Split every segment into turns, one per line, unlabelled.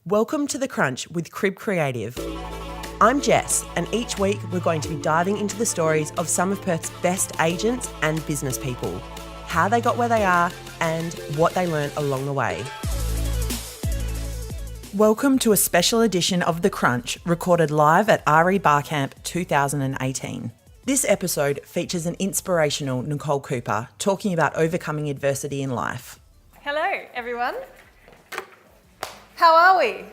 Welcome to The Crunch with Crib Creative. I'm Jess, and each week we're going to be diving into the stories of some of Perth's best agents and business people, how they got where they are, and what they learned along the way. Welcome to a special edition of The Crunch, recorded live at REBar Camp 2018. This episode features an inspirational Nicole Cooper talking about overcoming adversity in life.
Hello, everyone. How are we?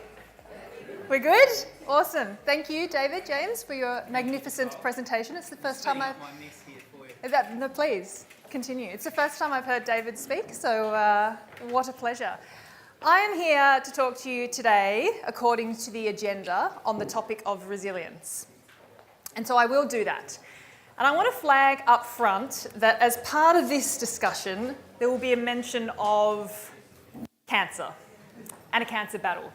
We're good? Awesome. Thank you, David, James, for your magnificent presentation. It's the first time I've... No, please, continue. It's the first time I've heard David speak, so what a pleasure. I am here to talk to you today, according to the agenda, on the topic of resilience. And so I will do that. And I want to flag up front that as part of this discussion, there will be a mention of cancer and a cancer battle.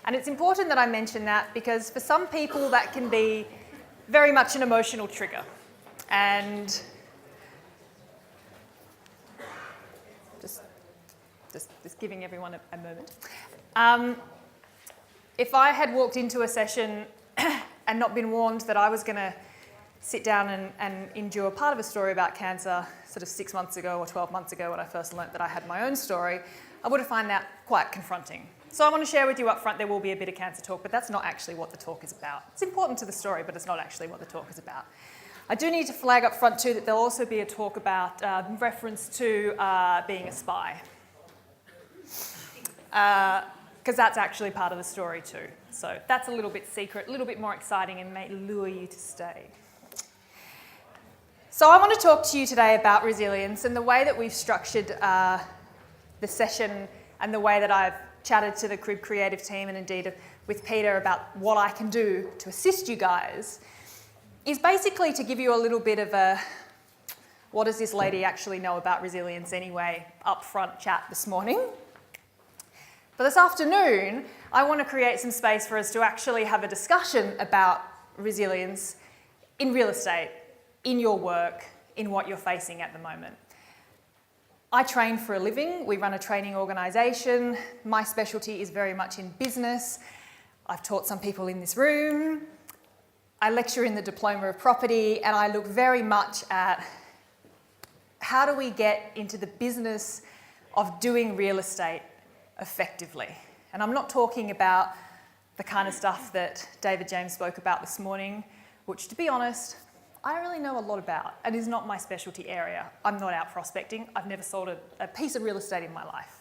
And it's important that I mention that because for some people that can be very much an emotional trigger. And just giving everyone a moment. If I had walked into a session and not been warned that I was going to sit down and endure part of a story about cancer sort of 6 months ago or 12 months ago when I first learnt that I had my own story, I would have found that quite confronting. So I want to share with you up front there will be a bit of cancer talk, but that's not actually what the talk is about. It's important to the story, but it's not actually what the talk is about. I do need to flag up front too that there'll also be a talk about reference to being a spy. Because that's actually part of the story too. So that's a little bit secret, a little bit more exciting and may lure you to stay. So I want to talk to you today about resilience and the way that we've structured the session and the way that I've chatted to the Crib Creative team and indeed with Peter about what I can do to assist you guys is basically to give you a little bit of a what does this lady actually know about resilience anyway upfront chat this morning. But this afternoon, I want to create some space for us to actually have a discussion about resilience in real estate, in your work, in what you're facing at the moment. I train for a living. We run a training organisation. My specialty is very much in business. I've taught some people in this room. I lecture in the Diploma of Property, and I look very much at how do we get into the business of doing real estate effectively. And I'm not talking about the kind of stuff that David James spoke about this morning, which, to be honest, I don't really know a lot about and is not my specialty area. I'm not out prospecting. I've never sold a piece of real estate in my life.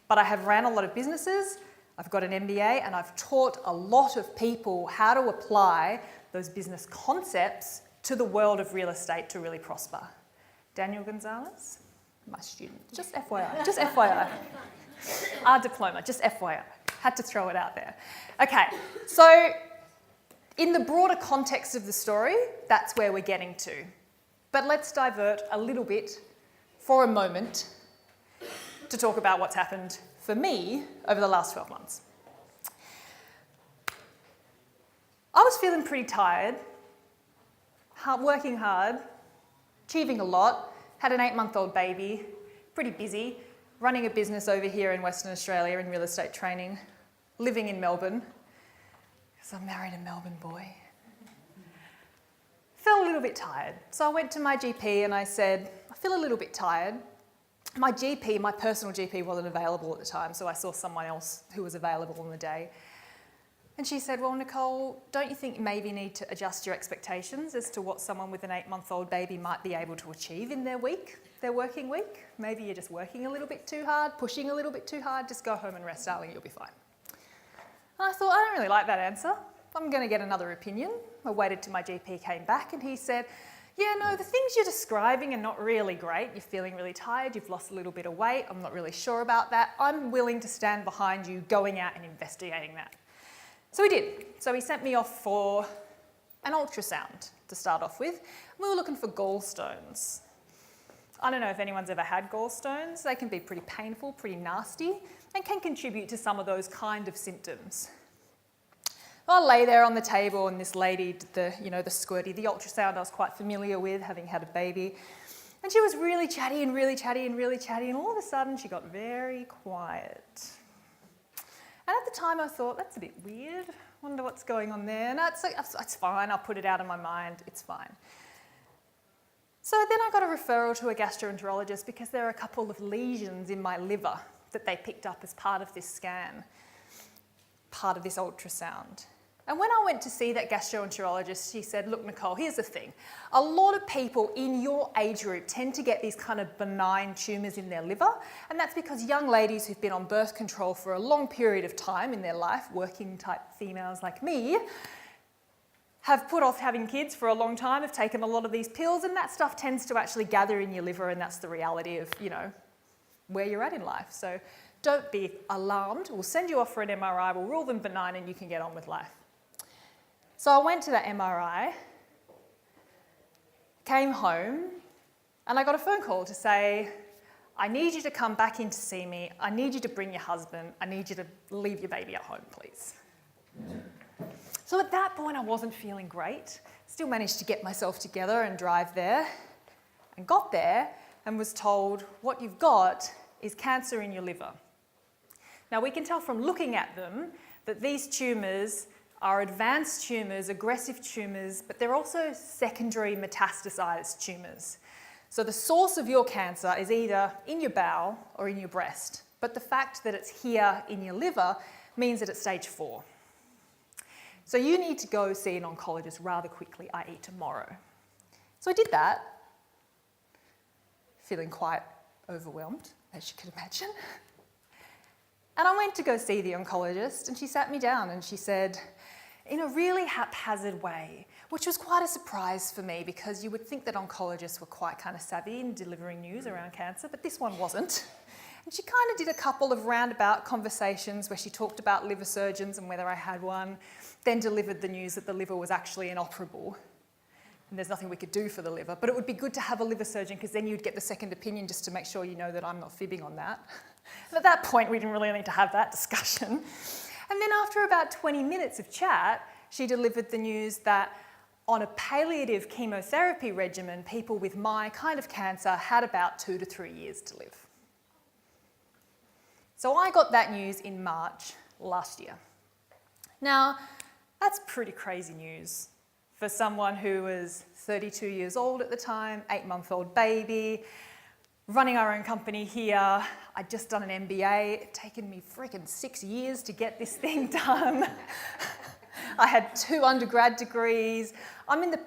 But I have ran a lot of businesses. I've got an MBA and I've taught a lot of people how to apply those business concepts to the world of real estate to really prosper. Daniel Gonzalez, my student, just FYI, just FYI. Our diploma, just FYI. Had to throw it out there. Okay, so in the broader context of the story, that's where we're getting to. But let's divert a little bit for a moment to talk about what's happened for me over the last 12 months. I was feeling pretty tired, working hard, achieving a lot, had an 8-month-old baby, pretty busy, running a business over here in Western Australia in real estate training, living in Melbourne, because I married a Melbourne boy. Felt a little bit tired. So I went to my GP and I said, I feel a little bit tired. My GP, my personal GP, wasn't available at the time, so I saw someone else who was available on the day. And she said, well, Nicole, don't you think you maybe need to adjust your expectations as to what someone with an 8-month-old baby might be able to achieve in their working week? Maybe you're just working a little bit too hard, pushing a little bit too hard, just go home and rest, darling, you'll be fine. And I thought, I don't really like that answer. I'm going to get another opinion. I waited till my GP came back and he said, yeah, no, the things you're describing are not really great. You're feeling really tired. You've lost a little bit of weight. I'm not really sure about that. I'm willing to stand behind you going out and investigating that. So he did. So he sent me off for an ultrasound to start off with. We were looking for gallstones. I don't know if anyone's ever had gallstones. They can be pretty painful, pretty nasty, and can contribute to some of those kind of symptoms. I lay there on the table and this lady did the squirty, the ultrasound I was quite familiar with, having had a baby. And she was really chatty and really chatty and really chatty, and all of a sudden she got very quiet. And at the time I thought, that's a bit weird. Wonder what's going on there. No, it's fine. I'll put it out of my mind. It's fine. So then I got a referral to a gastroenterologist because there are a couple of lesions in my liver that they picked up as part of this scan, part of this ultrasound. And when I went to see that gastroenterologist, she said, look, Nicole, here's the thing. A lot of people in your age group tend to get these kind of benign tumours in their liver, and that's because young ladies who've been on birth control for a long period of time in their life, working type females like me, have put off having kids for a long time, have taken a lot of these pills, and that stuff tends to actually gather in your liver, and that's the reality of, where you're at in life. So don't be alarmed. We'll send you off for an MRI, we'll rule them benign, and you can get on with life. So I went to that MRI, came home, and I got a phone call to say, I need you to come back in to see me. I need you to bring your husband. I need you to leave your baby at home, please. So at that point, I wasn't feeling great. Still managed to get myself together and drive there, and got there and was told, what you've got is cancer in your liver. Now, we can tell from looking at them that these tumours are advanced tumours, aggressive tumours, but they're also secondary metastasised tumours. So the source of your cancer is either in your bowel or in your breast, but the fact that it's here in your liver means that it's stage 4. So you need to go see an oncologist rather quickly, i.e. tomorrow. So I did that, feeling quite overwhelmed, as you can imagine. And I went to go see the oncologist, and she sat me down and she said, in a really haphazard way, which was quite a surprise for me because you would think that oncologists were quite kind of savvy in delivering news around cancer, but this one wasn't. And she kind of did a couple of roundabout conversations where she talked about liver surgeons and whether I had one, then delivered the news that the liver was actually inoperable and there's nothing we could do for the liver. But it would be good to have a liver surgeon because then you'd get the second opinion just to make sure you know that I'm not fibbing on that. And at that point, we didn't really need to have that discussion. And then after about 20 minutes of chat, she delivered the news that on a palliative chemotherapy regimen, people with my kind of cancer had about 2 to 3 years to live. So I got that news in March last year. Now, that's pretty crazy news for someone who was 32 years old at the time, 8-month-old baby, running our own company here. I'd just done an MBA. It'd taken me freaking 6 years to get this thing done. I had 2 undergrad degrees. I'm in the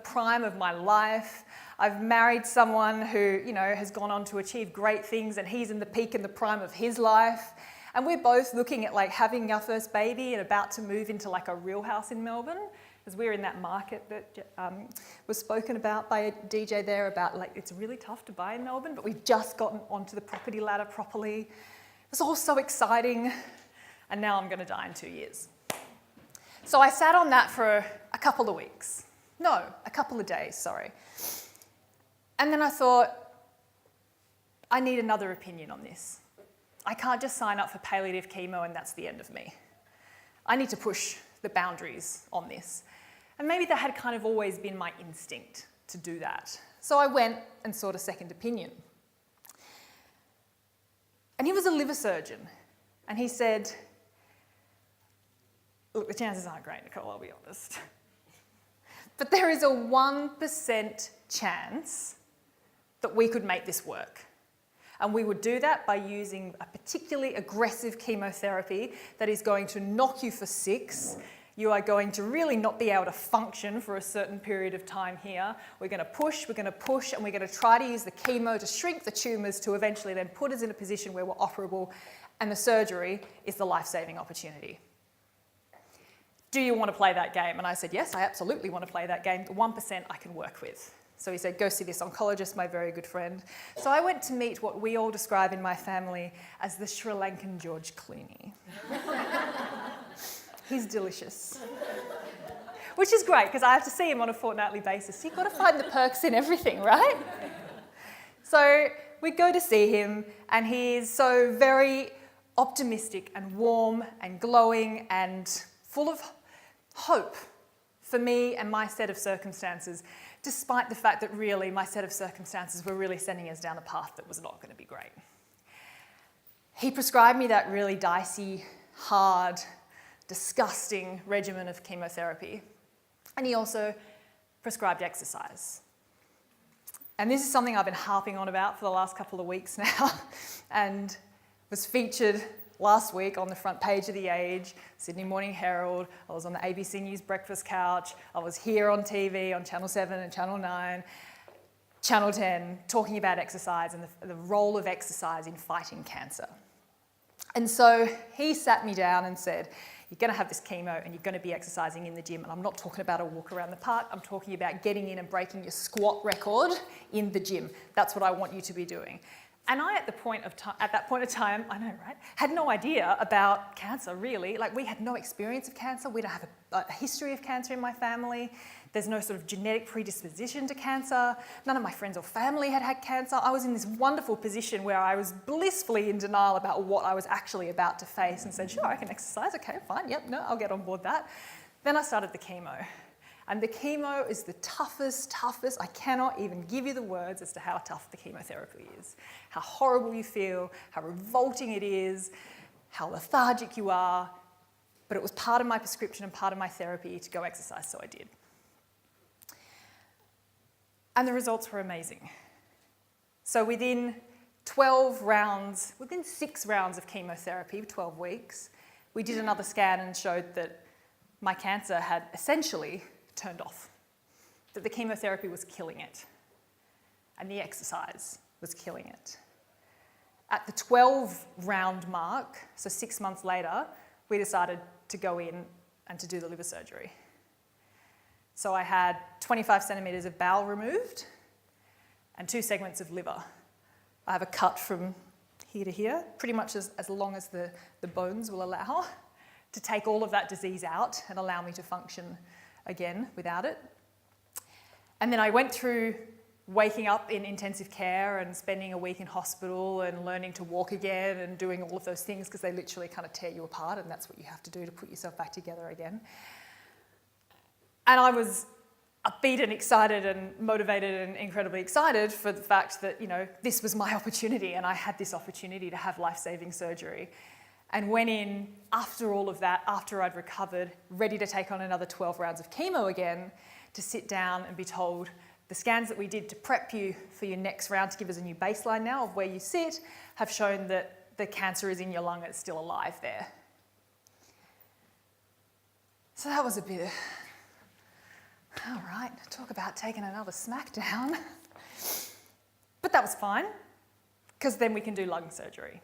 prime of my life. I've married someone who, has gone on to achieve great things, and he's in the peak and the prime of his life. And we're both looking at having our first baby and about to move into a real house in Melbourne, because we're in that market that was spoken about by a DJ there about it's really tough to buy in Melbourne, but we've just gotten onto the property ladder properly. It was all so exciting, and now I'm going to die in 2 years. So I sat on that for a couple of weeks. No, a couple of days, sorry. And then I thought, I need another opinion on this. I can't just sign up for palliative chemo and that's the end of me. I need to push the boundaries on this. And maybe that had kind of always been my instinct to do that. So I went and sought a second opinion. And he was a liver surgeon. And he said, look, the chances aren't great, Nicole, I'll be honest. But there is a 1% chance that we could make this work. And we would do that by using a particularly aggressive chemotherapy that is going to knock you for 6. You are going to really not be able to function for a certain period of time here. We're going to push, and we're going to try to use the chemo to shrink the tumours to eventually then put us in a position where we're operable, and the surgery is the life-saving opportunity. Do you want to play that game? And I said, yes, I absolutely want to play that game. The 1% I can work with. So he said, go see this oncologist, my very good friend. So I went to meet what we all describe in my family as the Sri Lankan George Clooney. He's delicious. Which is great, because I have to see him on a fortnightly basis. You've got to find the perks in everything, right? So we go to see him, and he's so very optimistic and warm and glowing and full of hope for me and my set of circumstances, despite the fact that really my set of circumstances were really sending us down a path that was not going to be great. He prescribed me that really dicey hard, disgusting regimen of chemotherapy. And he also prescribed exercise. And this is something I've been harping on about for the last couple of weeks now, and was featured last week on the front page of The Age, Sydney Morning Herald. I was on the ABC News breakfast couch. I was here on TV on Channel 7 and Channel 9, Channel 10, talking about exercise and the role of exercise in fighting cancer. And so he sat me down and said, you're going to have this chemo and you're going to be exercising in the gym. And I'm not talking about a walk around the park. I'm talking about getting in and breaking your squat record in the gym. That's what I want you to be doing. And I, at that point of time, I know, right, had no idea about cancer, really. Like, we had no experience of cancer. We don't have a history of cancer in my family. There's no sort of genetic predisposition to cancer. None of my friends or family had had cancer. I was in this wonderful position where I was blissfully in denial about what I was actually about to face and said, sure, I can exercise. Okay, fine. Yep, no, I'll get on board that. Then I started the chemo. And the chemo is the toughest. I cannot even give you the words as to how tough the chemotherapy is, how horrible you feel, how revolting it is, how lethargic you are. But it was part of my prescription and part of my therapy to go exercise, so I did. And the results were amazing. So within 6 rounds of chemotherapy, 12 weeks, we did another scan and showed that my cancer had essentially turned off, that the chemotherapy was killing it and the exercise was killing it. At the 12-round mark, so 6 months later, we decided to go in and to do the liver surgery. So I had 25 centimetres of bowel removed and 2 segments of liver. I have a cut from here to here, pretty much as long as the bones will allow, to take all of that disease out and allow me to function again without it. And then I went through waking up in intensive care and spending a week in hospital and learning to walk again and doing all of those things, because they literally kind of tear you apart, and that's what you have to do to put yourself back together again. And I was upbeat and excited and motivated and incredibly excited for the fact that, this was my opportunity, and I had this opportunity to have life-saving surgery. And went in after all of that, after I'd recovered, ready to take on another 12 rounds of chemo again, to sit down and be told the scans that we did to prep you for your next round, to give us a new baseline now of where you sit, have shown that the cancer is in your lung and it's still alive there. So that was a bit, all right, talk about taking another smackdown. But that was fine, because then we can do lung surgery.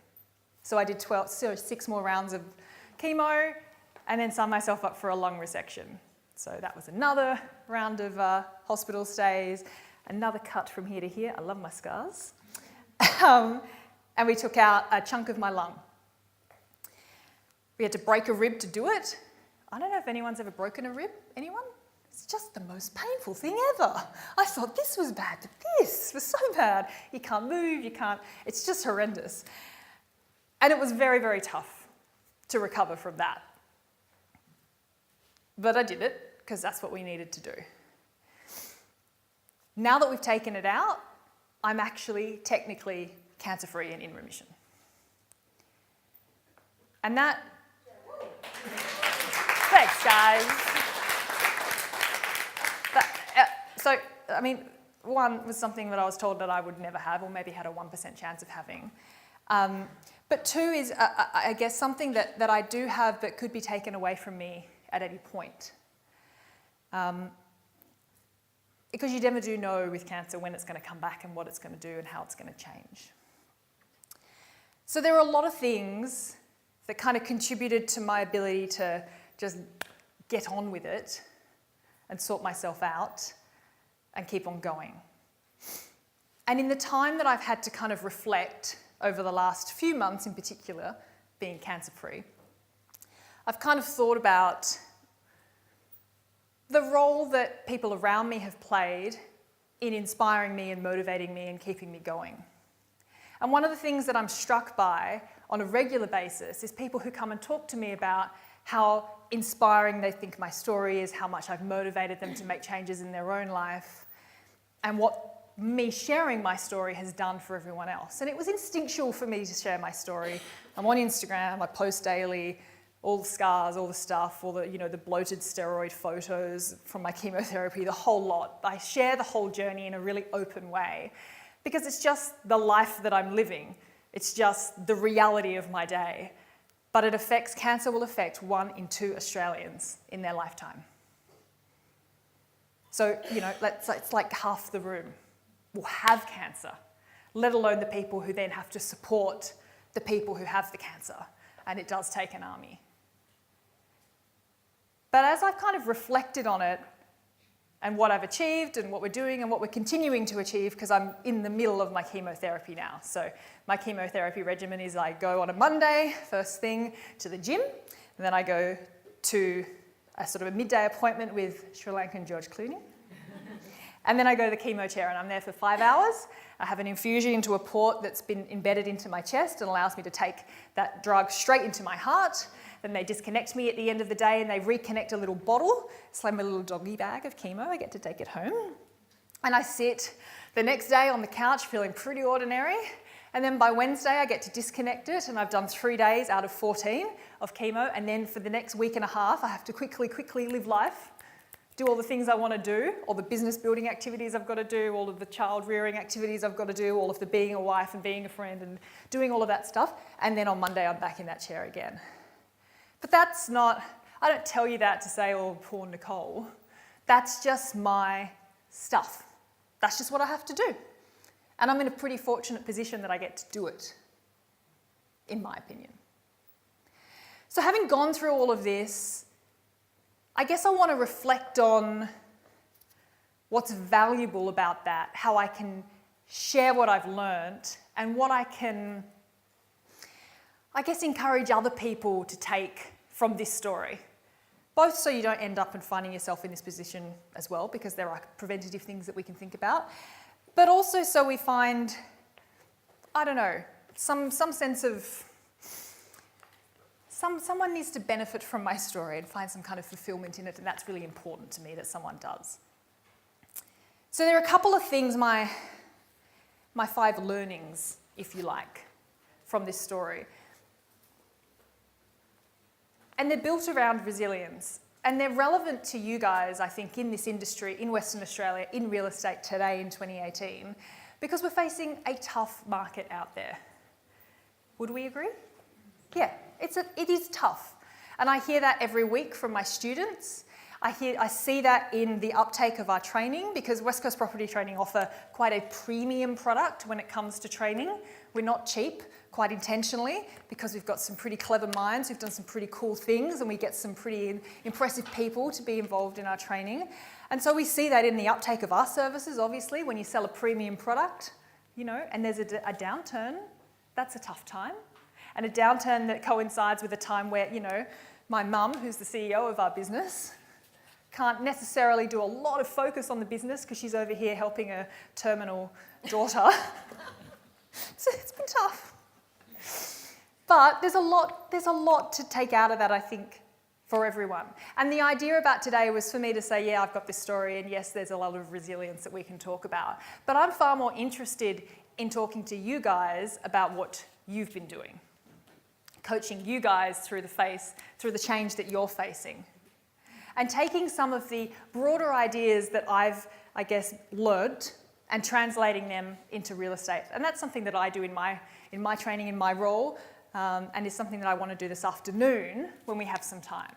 So I did 6 more rounds of chemo and then signed myself up for a lung resection. So that was another round of hospital stays, another cut from here to here. I love my scars. And we took out a chunk of my lung. We had to break a rib to do it. I don't know if anyone's ever broken a rib. Anyone? It's just the most painful thing ever. I thought this was bad, but this was so bad. You can't move, it's just horrendous. And it was very, very tough to recover from that. But I did it, because that's what we needed to do. Now that we've taken it out, I'm actually technically cancer-free and in remission. And that... Thanks, guys. One was something that I was told that I would never have, or maybe had a 1% chance of having. But 2 is, I guess, something that I do have that could be taken away from me at any point. Because you never do know with cancer when it's going to come back and what it's going to do and how it's going to change. So there are a lot of things that kind of contributed to my ability to just get on with it and sort myself out and keep on going. And in the time that I've had to kind of reflect over the last few months in particular, being cancer-free, I've kind of thought about the role that people around me have played in inspiring me and motivating me and keeping me going. And one of the things that I'm struck by on a regular basis is people who come and talk to me about how inspiring they think my story is, how much I've motivated them to make changes in their own life, and what me sharing my story has done for everyone else. And it was instinctual for me to share my story. I'm on Instagram, I post daily, all the scars, all the stuff, all the, the bloated steroid photos from my chemotherapy, the whole lot. I share the whole journey in a really open way because it's just the life that I'm living. It's just the reality of my day. But cancer will affect 1 in 2 Australians in their lifetime. So, it's like half the room will have cancer, let alone the people who then have to support the people who have the cancer. And it does take an army. But as I've kind of reflected on it and what I've achieved and what we're doing and what we're continuing to achieve, because I'm in the middle of my chemotherapy now. So my chemotherapy regimen is I go on a Monday, first thing, to the gym, and then I go to a sort of a midday appointment with Sri Lankan George Clooney. And then I go to the chemo chair and I'm there for 5 hours. I have an infusion into a port that's been embedded into my chest and allows me to take that drug straight into my heart. Then they disconnect me at the end of the day and they reconnect a little bottle. It's like my little doggy bag of chemo. I get to take it home. And I sit the next day on the couch feeling pretty ordinary. And then by Wednesday, I get to disconnect it. And I've done 3 days out of 14 of chemo. And then for the next week and a half, I have to quickly live life. Do all the things I want to do, all the business building activities I've got to do, all of the child rearing activities I've got to do, all of the being a wife and being a friend and doing all of that stuff. And then on Monday, I'm back in that chair again. But that's not, I don't tell you that to say, oh, poor Nicole. That's just my stuff. That's just what I have to do. And I'm in a pretty fortunate position that I get to do it, in my opinion. So having gone through all of this, I guess I want to reflect on what's valuable about that, how I can share what I've learned and what I can, I guess, encourage other people to take from this story. Both so you don't end up and finding yourself in this position as well, because there are preventative things that we can think about, but also so we find, I don't know, some sense of, someone needs to benefit from my story and find some kind of fulfillment in it, and that's really important to me that someone does. So there are a couple of things, my 5 learnings, if you like, from this story. And they're built around resilience. And they're relevant to you guys, I think, in this industry, in Western Australia, in real estate today in 2018, because we're facing a tough market out there. Would we agree? Yeah, it is tough. And I hear that every week from my students. I see that in the uptake of our training, because West Coast Property Training offer quite a premium product when it comes to training. We're not cheap, quite intentionally, because we've got some pretty clever minds who've done some pretty cool things, and we get some pretty impressive people to be involved in our training. And so we see that in the uptake of our services, obviously, when you sell a premium product, and there's a downturn, that's a tough time. And a downturn that coincides with a time where, my mum, who's the CEO of our business, can't necessarily do a lot of focus on the business because she's over here helping a terminal daughter. So it's been tough. But there's a lot to take out of that, I think, for everyone. And the idea about today was for me to say, yeah, I've got this story, and yes, there's a lot of resilience that we can talk about. But I'm far more interested in talking to you guys about what you've been doing, coaching you guys through the change that you're facing, and taking some of the broader ideas that I've, I guess, learned and translating them into real estate. And that's something that I do in my training, in my role, and is something that I want to do this afternoon when we have some time.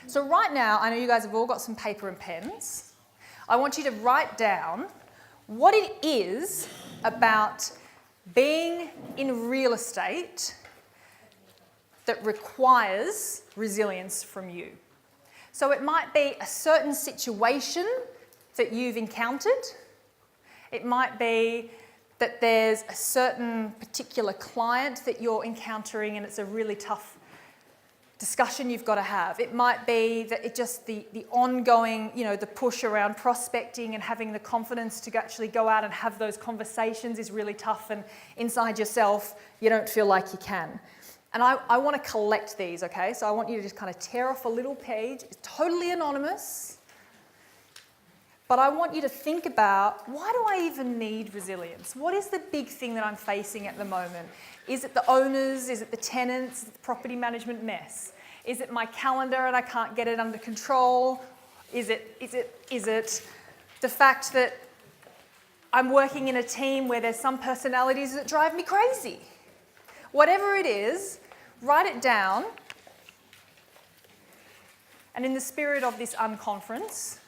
So right now, I know you guys have all got some paper and pens. I want you to write down what it is about being in real estate that requires resilience from you. So it might be a certain situation that you've encountered. It might be that there's a certain particular client that you're encountering and it's a really tough discussion you've got to have. It might be that it just the ongoing, the push around prospecting and having the confidence to actually go out and have those conversations is really tough, and inside yourself, you don't feel like you can. And I want to collect these, okay? So I want you to just kind of tear off a little page. It's totally anonymous. But I want you to think about, why do I even need resilience? What is the big thing that I'm facing at the moment? Is it the owners? Is it the tenants? Is it the property management mess? Is it my calendar and I can't get it under control? Is it the fact that I'm working in a team where there's some personalities that drive me crazy? Whatever it is, write it down. And in the spirit of this unconference,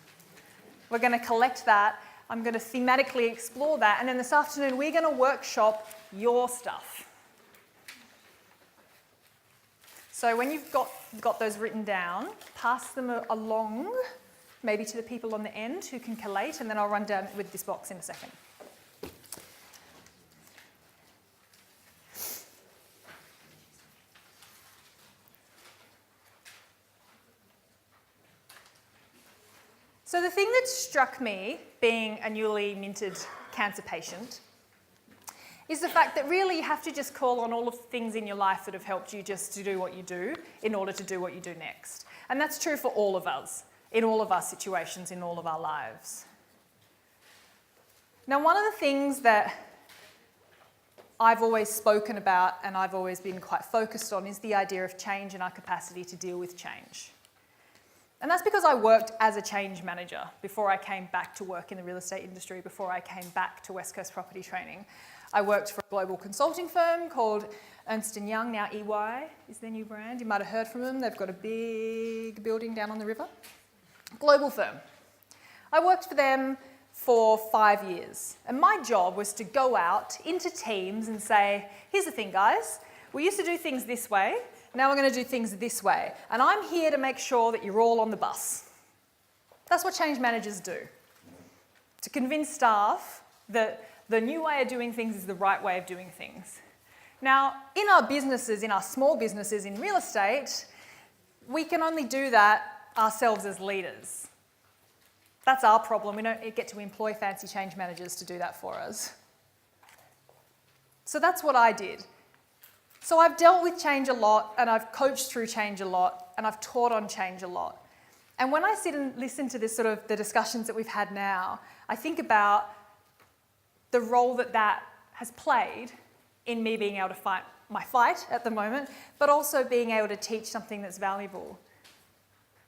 we're going to collect that. I'm going to thematically explore that. And then this afternoon, we're going to workshop your stuff. So when you've got those written down, pass them along, maybe to the people on the end who can collate, and then I'll run down with this box in a second. So the thing that struck me, being a newly minted cancer patient, is the fact that really you have to just call on all of the things in your life that have helped you just to do what you do in order to do what you do next. And that's true for all of us, in all of our situations, in all of our lives. Now, one of the things that I've always spoken about and I've always been quite focused on is the idea of change and our capacity to deal with change. And that's because I worked as a change manager before I came back to work in the real estate industry, before I came back to West Coast Property Training. I worked for a global consulting firm called Ernst & Young, now EY is their new brand. You might have heard from them. They've got a big building down on the river. Global firm. I worked for them for 5 years. And my job was to go out into teams and say, here's the thing, guys. We used to do things this way. Now we're going to do things this way. And I'm here to make sure that you're all on the bus. That's what change managers do. To convince staff that the new way of doing things is the right way of doing things. Now, in our businesses, in our small businesses in real estate, we can only do that ourselves as leaders. That's our problem. We don't get to employ fancy change managers to do that for us. So that's what I did. So I've dealt with change a lot, and I've coached through change a lot, and I've taught on change a lot. And when I sit and listen to this sort of the discussions that we've had now, I think about the role that that has played in me being able to fight my fight at the moment, but also being able to teach something that's valuable.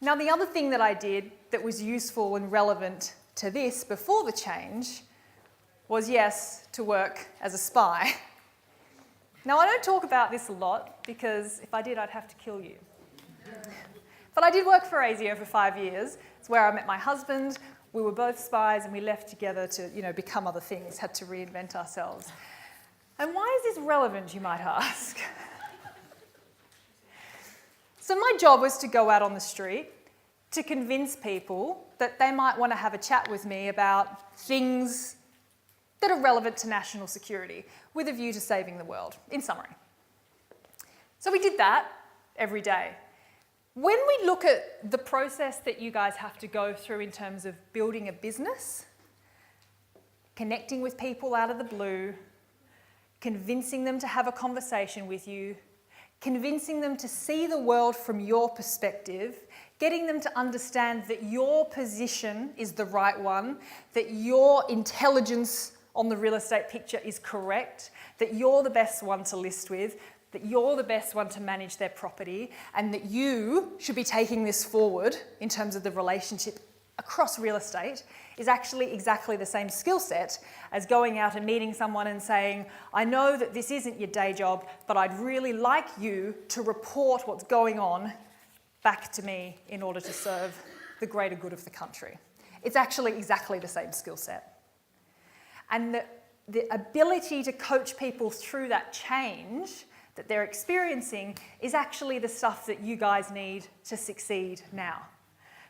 Now, the other thing that I did that was useful and relevant to this before the change was, yes, to work as a spy. Now, I don't talk about this a lot because if I did, I'd have to kill you. But I did work for ASIO for 5 years. It's where I met my husband. We were both spies and we left together to, become other things, had to reinvent ourselves. And why is this relevant, you might ask? So my job was to go out on the street to convince people that they might want to have a chat with me about things that are relevant to national security with a view to saving the world, in summary. So we did that every day. When we look at the process that you guys have to go through in terms of building a business, connecting with people out of the blue, convincing them to have a conversation with you, convincing them to see the world from your perspective, getting them to understand that your position is the right one, that your intelligence on the real estate picture is correct, that you're the best one to list with, that you're the best one to manage their property, and that you should be taking this forward in terms of the relationship across real estate is actually exactly the same skill set as going out and meeting someone and saying, I know that this isn't your day job, but I'd really like you to report what's going on back to me in order to serve the greater good of the country. It's actually exactly the same skill set. And the ability to coach people through that change that they're experiencing is actually the stuff that you guys need to succeed now.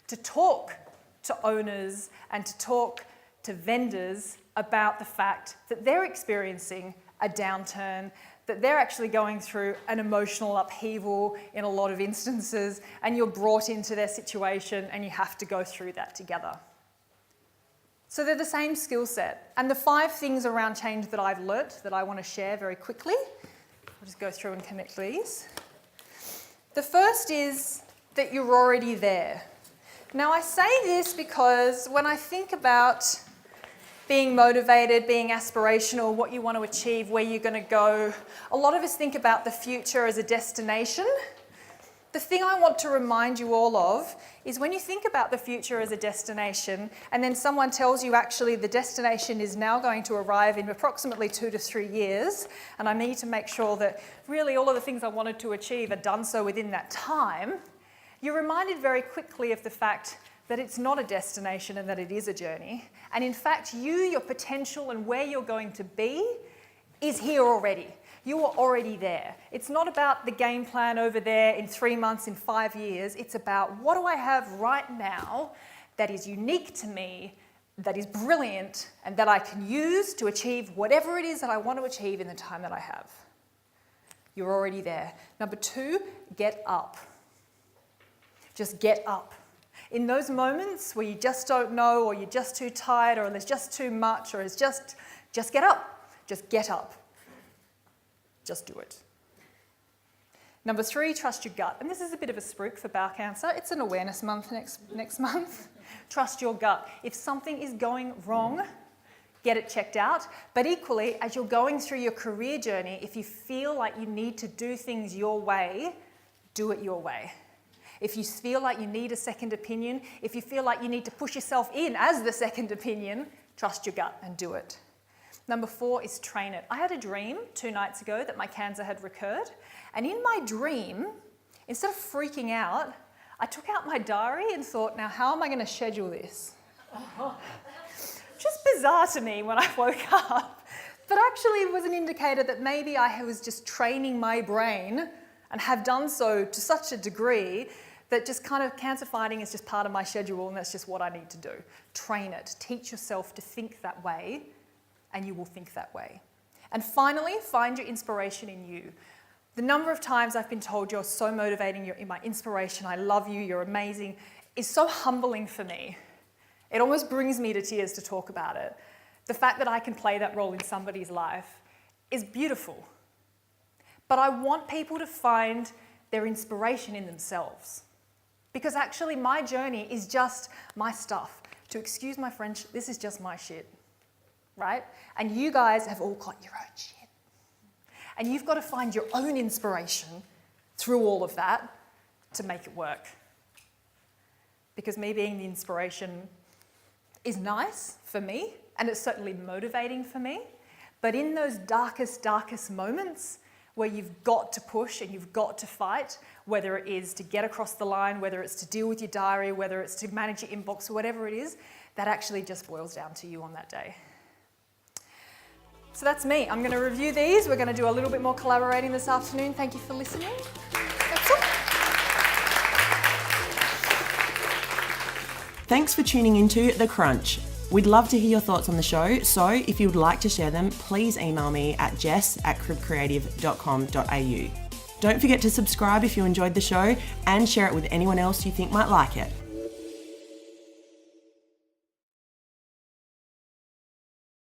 To talk to owners and to talk to vendors about the fact that they're experiencing a downturn, that they're actually going through an emotional upheaval in a lot of instances, and you're brought into their situation and you have to go through that together. So they're the same skill set. And the 5 things around change that I've learnt that I want to share very quickly, I'll just go through and connect these. The first is that you're already there. Now, I say this because when I think about being motivated, being aspirational, what you want to achieve, where you're going to go, a lot of us think about the future as a destination the thing I want to remind you all of is when you think about the future as a destination and then someone tells you actually the destination is now going to arrive in approximately 2 to 3 years, and I need to make sure that really all of the things I wanted to achieve are done so within that time, you're reminded very quickly of the fact that it's not a destination and that it is a journey. And in fact, your potential and where you're going to be is here already. You are already there. It's not about the game plan over there in 3 months, in 5 years. It's about what do I have right now that is unique to me, that is brilliant, and that I can use to achieve whatever it is that I want to achieve in the time that I have. You're already there. Number 2, get up. Just get up. In those moments where you just don't know, or you're just too tired, or there's just too much, or it's just get up. Just get up. Just do it. Number 3, trust your gut. And this is a bit of a spruik for bowel cancer. It's an awareness month next month. Trust your gut. If something is going wrong, get it checked out. But equally, as you're going through your career journey, if you feel like you need to do things your way, do it your way. If you feel like you need a second opinion, if you feel like you need to push yourself in as the second opinion, trust your gut and do it. Number 4 is train it. I had a dream 2 nights ago that my cancer had recurred. And in my dream, instead of freaking out, I took out my diary and thought, now how am I going to schedule this? Just bizarre to me when I woke up. But actually it was an indicator that maybe I was just training my brain and have done so to such a degree that just kind of cancer fighting is just part of my schedule and that's just what I need to do. Train it. Teach yourself to think that way, and you will think that way. And finally, find your inspiration in you. The number of times I've been told you're so motivating, you're my inspiration, I love you, you're amazing, is so humbling for me. It almost brings me to tears to talk about it. The fact that I can play that role in somebody's life is beautiful. But I want people to find their inspiration in themselves. Because actually my journey is just my stuff. To excuse my French, this is just my shit. Right? And you guys have all got your own shit. And you've got to find your own inspiration through all of that to make it work. Because me being the inspiration is nice for me, and it's certainly motivating for me. But in those darkest moments where you've got to push and you've got to fight, whether it is to get across the line, whether it's to deal with your diary, whether it's to manage your inbox, or whatever it is, that actually just boils down to you on that day. So that's me. I'm going to review these. We're going to do a little bit more collaborating this afternoon. Thank you for listening. That's all.
Thanks for tuning into The Crunch. We'd love to hear your thoughts on the show, so if you would like to share them, please email me at jess@cribcreative.com.au. Don't forget to subscribe if you enjoyed the show and share it with anyone else you think might like it.